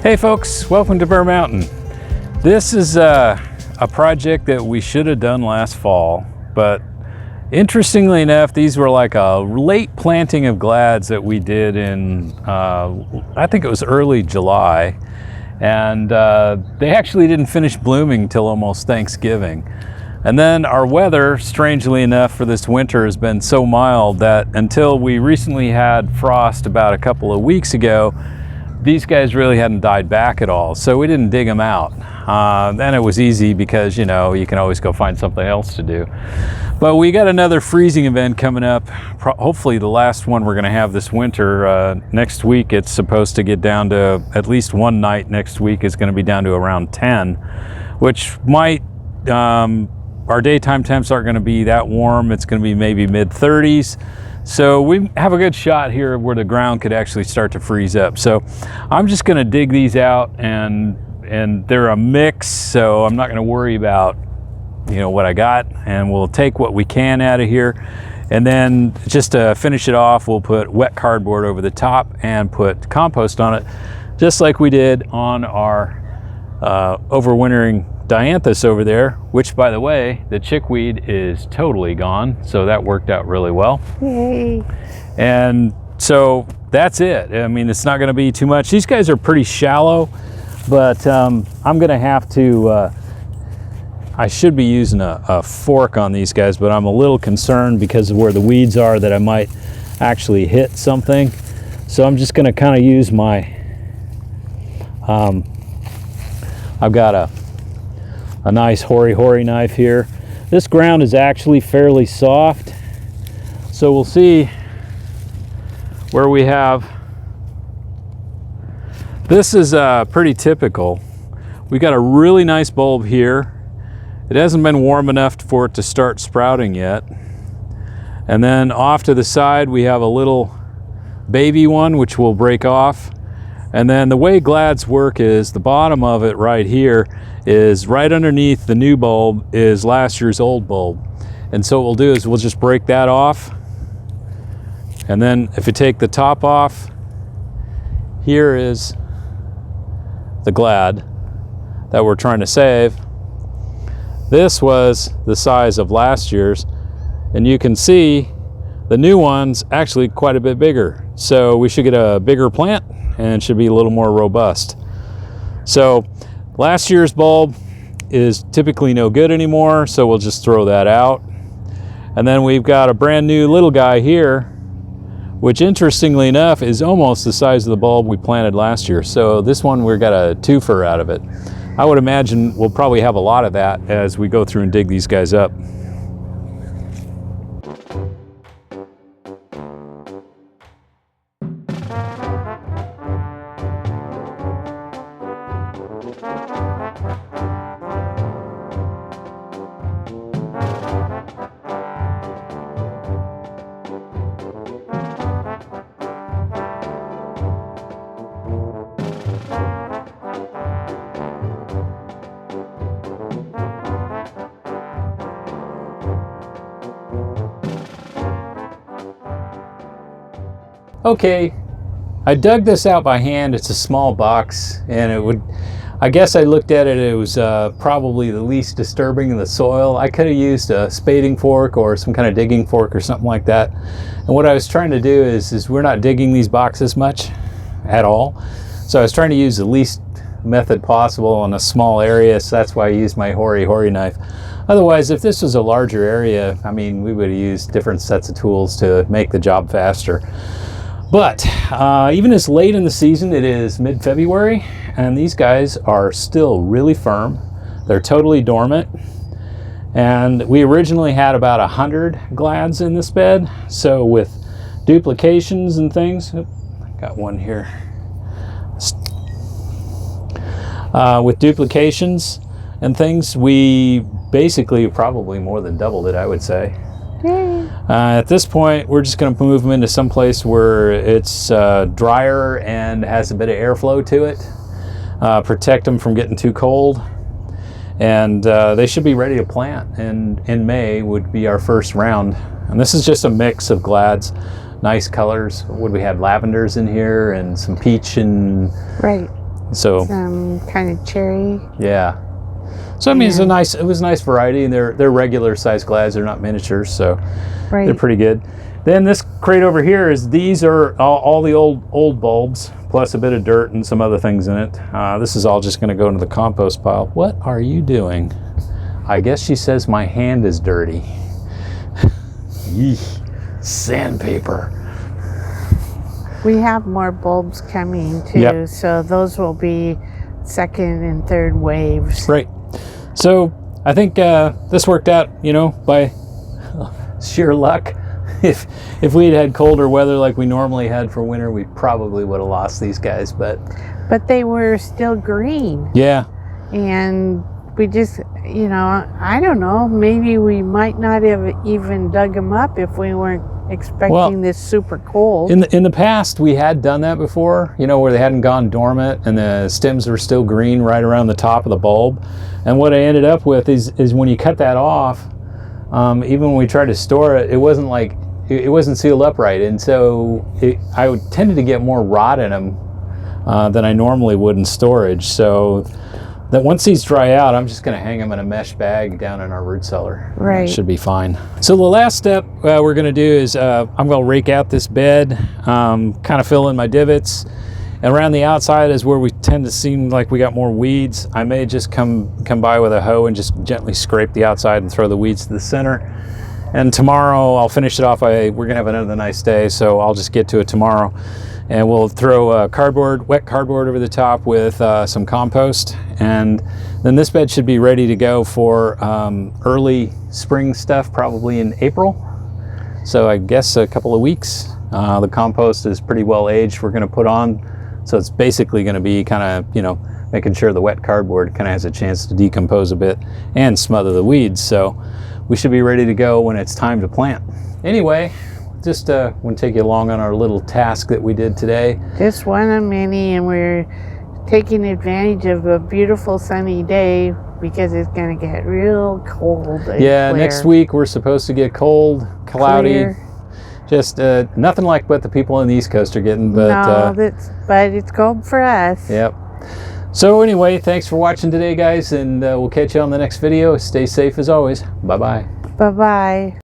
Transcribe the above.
Hey folks, welcome to Bear Mountain. This is a project that we should have done last fall, but interestingly enough, these were like a late planting of glads that we did in, I think it was early July, and they actually didn't finish blooming till almost Thanksgiving. And then our weather, strangely enough, for this winter has been so mild that until we recently had frost about a couple of weeks ago, these guys really hadn't died back at all, so we didn't dig them out. Then it was easy because, you know, you can always go find something else to do. But we got another freezing event coming up, hopefully the last one we're going to have this winter. Next week it's supposed to get down to, at least one night next week is going to be down to around 10, which might, our daytime temps aren't going to be that warm. It's going to be maybe mid-30s. So we have a good shot here where the ground could actually start to freeze up. So I'm just going to dig these out, and they're a mix, so I'm not going to worry about, you know, what I got, and we'll take what we can out of here. And then just to finish it off, we'll put wet cardboard over the top and put compost on it, just like we did on our overwintering dianthus over there, which, by the way, the chickweed is totally gone, so that worked out really well. Yay. And so that's it. I mean, it's not going to be too much. These guys are pretty shallow, but I'm going to have to, I should be using a fork on these guys, but I'm a little concerned because of where the weeds are that I might actually hit something. So I'm just going to kind of use my, I've got a nice hoary knife here. This ground is actually fairly soft, so we'll see where we have. This is pretty typical. We got a really nice bulb here. It hasn't been warm enough for it to start sprouting yet. And then off to the side we have a little baby one which will break off. And then the way glads work is the bottom of it right here is right underneath the new bulb is last year's old bulb. And so what we'll do is we'll just break that off. And then if you take the top off, here is the glad that we're trying to save. This was the size of last year's, and you can see the new one's actually quite a bit bigger. So we should get a bigger plant and it should be a little more robust. So last year's bulb is typically no good anymore, so we'll just throw that out. And then we've got a brand new little guy here, which interestingly enough is almost the size of the bulb we planted last year. So this one, we got a twofer out of it. I would imagine we'll probably have a lot of that as we go through and dig these guys up. Okay, I dug this out by hand. It's a small box, and it would, I guess I looked at it, it was probably the least disturbing in the soil. I could have used a spading fork or some kind of digging fork or something like that. And what I was trying to do is we're not digging these boxes much at all. So I was trying to use the least method possible on a small area, so that's why I used my hoary knife. Otherwise, if this was a larger area, I mean, we would have used different sets of tools to make the job faster. But even as late in the season, it is mid-February, and these guys are still really firm. They're totally dormant. And we originally had about 100 glads in this bed. So with duplications and things, got one here. With duplications and things, we basically probably more than doubled it, I would say. At this point, we're just going to move them into some place where it's drier and has a bit of airflow to it. Protect them from getting too cold. And they should be ready to plant. And in May would be our first round. And this is just a mix of glads, nice colors. What we had lavenders in here and some peach and right. So some kind of cherry. Yeah. So I mean, it was a nice variety, and they're regular size glads. They're not miniatures, so they're pretty good. Then this crate over here these are all the old bulbs, plus a bit of dirt and some other things in it. This is all just going to go into the compost pile. What are you doing? I guess she says my hand is dirty. Yeesh, sandpaper. We have more bulbs coming too, so those will be second and third waves. Right. So I think this worked out, you know, by sheer luck. If we'd had colder weather like we normally had for winter, we probably would have lost these guys. But they were still green. Yeah. And we just, you know, I don't know, maybe we might not have even dug them up if we weren't expecting this super cold. In the past, we had done that before, you know, where they hadn't gone dormant and the stems were still green right around the top of the bulb. And what I ended up with is when you cut that off, even when we tried to store it, it wasn't sealed up right, and so I tended to get more rot in them than I normally would in storage. So that once these dry out, I'm just going to hang them in a mesh bag down in our root cellar. Right. That should be fine. So the last step we're going to do is I'm going to rake out this bed, kind of fill in my divots. And around the outside is where we tend to seem like we got more weeds. I may just come by with a hoe and just gently scrape the outside and throw the weeds to the center. And tomorrow I'll finish it off. We're going to have another nice day, so I'll just get to it tomorrow. And we'll throw wet cardboard over the top with some compost. And then this bed should be ready to go for early spring stuff, probably in April. So I guess a couple of weeks. The compost is pretty well aged. We're going to put on. So it's basically going to be kind of, you know, making sure the wet cardboard kind of has a chance to decompose a bit and smother the weeds. So we should be ready to go when it's time to plant. Anyway, just won't take you long on our little task that we did today. Just one of many, and we're taking advantage of a beautiful sunny day because it's going to get real cold. Yeah, next week we're supposed to get cold, cloudy. Clear. Just nothing like what the people on the East Coast are getting, but but it's cold for us. Yep. So anyway, thanks for watching today, guys, and we'll catch you on the next video. Stay safe as always. Bye-bye. Bye-bye.